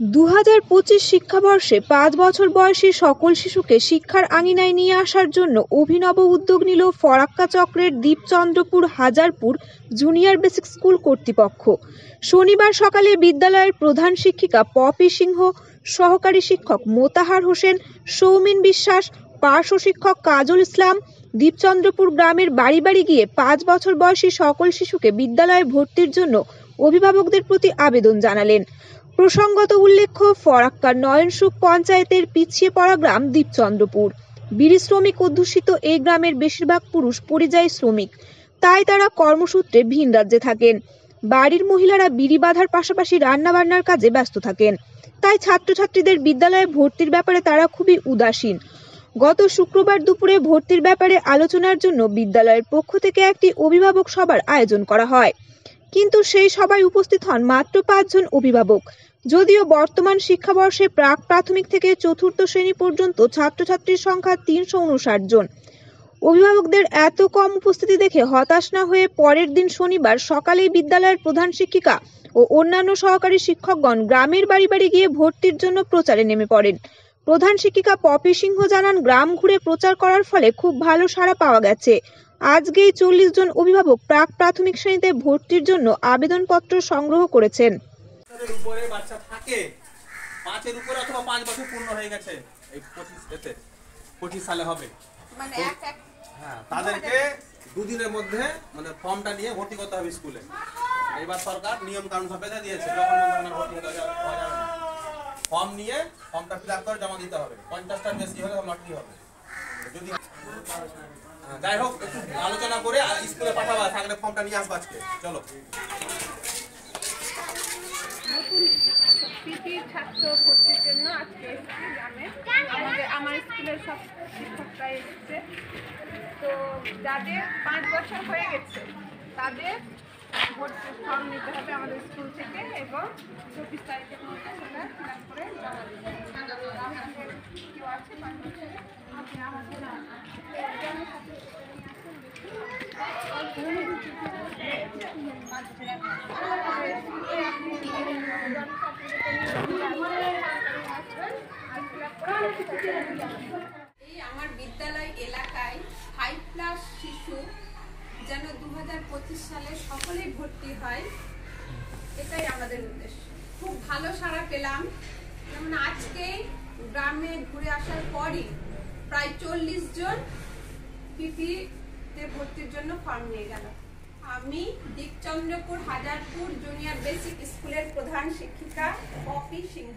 2025 শিক্ষাবর্ষে 5 বছর বয়সী সকল শিশুকে শিক্ষার আঙিনায় নিয়ে আসার জন্য অভিনব উদ্যোগ নিল ফরাক্কা চক্রের দীপচন্দ্রপুর হাজারপুর জুনিয়র বেসিক স্কুল কর্তৃপক্ষ। শনিবার সকালে বিদ্যালয়ের প্রধান শিক্ষিকা পপি সিংহ, সহকারী শিক্ষক মোতাহার হোসেন, সৌমিন বিশ্বাস, পার্শ্ব শিক্ষক কাজল ইসলাম দীপচন্দ্রপুর গ্রামের বাড়ি বাড়ি গিয়ে 5 বছর বয়সী সকল শিশুকে বিদ্যালয়ে ভর্তির জন্য অভিভাবকদের প্রতি আবেদন জানালেন। প্রসঙ্গত উল্লেখ্য, ফরাক্কার নয়নসুখ পঞ্চায়েতের পিছিয়ে পড়া গ্রাম দীপচন্দ্রপুর। বিড়ি শ্রমিক অধ্যুষিত এই গ্রামের বেশিরভাগ পুরুষ পরিযায়ী শ্রমিক, তাই তারা কর্মসূত্রে ভিন রাজ্যে থাকেন। বাড়ির মহিলারা বিড়ি বাঁধার পাশাপাশি রান্নাবান্নার কাজে ব্যস্ত থাকেন, তাই ছাত্রছাত্রীদের বিদ্যালয়ে ভর্তির ব্যাপারে তারা খুবই উদাসীন। গত শুক্রবার দুপুরে ভর্তির ব্যাপারে আলোচনার জন্য বিদ্যালয়ের পক্ষ থেকে একটি অভিভাবক সভার আয়োজন করা হয়, কিন্তু সেই সভায় উপস্থিত হন মাত্র 5 জন অভিভাবক। যদিও বর্তমান শিক্ষাবর্ষে প্রাক প্রাথমিক থেকে চতুর্থ শ্রেণী পর্যন্ত ছাত্রছাত্রীর সংখ্যা 359 জন। অভিভাবকদের এত কম উপস্থিতি দেখে হতাশ না হয়ে পরের দিন শনিবার সকালেই বিদ্যালয়ের প্রধান শিক্ষিকা ও অন্যান্য সহকারী শিক্ষকগণ গ্রামের বাড়ি বাড়ি গিয়ে ভর্তির জন্য প্রচারে নেমে পড়েন। প্রধান শিক্ষিকা পপি সিংহ জানান, গ্রাম ঘুরে প্রচার করার ফলে খুব ভালো সাড়া পাওয়া গেছে। আজকেই 40 জন অভিভাবক প্রাক প্রাথমিক শ্রেণীতে ভর্তির জন্য আবেদনপত্র সংগ্রহ করেছেন। উপরে বাচ্চা থাকে 5 এর উপরে অথবা 5 বছর পূর্ণ হয়ে গেছে, এই 25 সালে হবে, মানে হ্যাঁ, তাদেরকে দুদিনের মধ্যে মানে ফর্মটা নিয়ে ভর্তি করতে হবে স্কুলে। এবার সরকার নিয়ম কানুন সব বেঁধে দিয়েছে, যখন ভর্তি হতে যাবে ফর্ম নিয়ে ফর্মটা ফিল আপ করে জমা দিতে হবে। 50টার বেশি হলে লটারি হবে। যদি যাই হোক, একটু আলোচনা করে স্কুলে পাঠাবা, থাকলে ফর্মটা নিয়ে আসবা আজকে। চলো। ছাত্র ভর্তির জন্য আজকে এসেছি গ্রামে। আমার স্কুলের সব শিক্ষকরা এসেছে। তো যাদের 5 বছর হয়ে গেছে তাদের ভর্তি ফর্ম নিতে হবে আমাদের স্কুল থেকে, এবং 24 তারিখের মধ্যে সেটা ফিল আপ করে জমা দিতে হবে। কেউ আছে 5 বছরে? আমার বিদ্যালয় এলাকায় 5+ শিশু যেন 2025 সালে সকলেই ভর্তি হয়, এটাই আমাদের উদ্দেশ্য। খুব ভালো সাড়া পেলাম। যেমন আজকে গ্রামে ঘুরে আসার পরই প্রায় 40 জন পিপিতে ভর্তির জন্য ফর্ম নিয়ে গেল। আমি দীপচন্দ্রপুর হাজারপুর জুনিয়র বেসিক স্কুলের প্রধান শিক্ষিকা পপি সিংহ।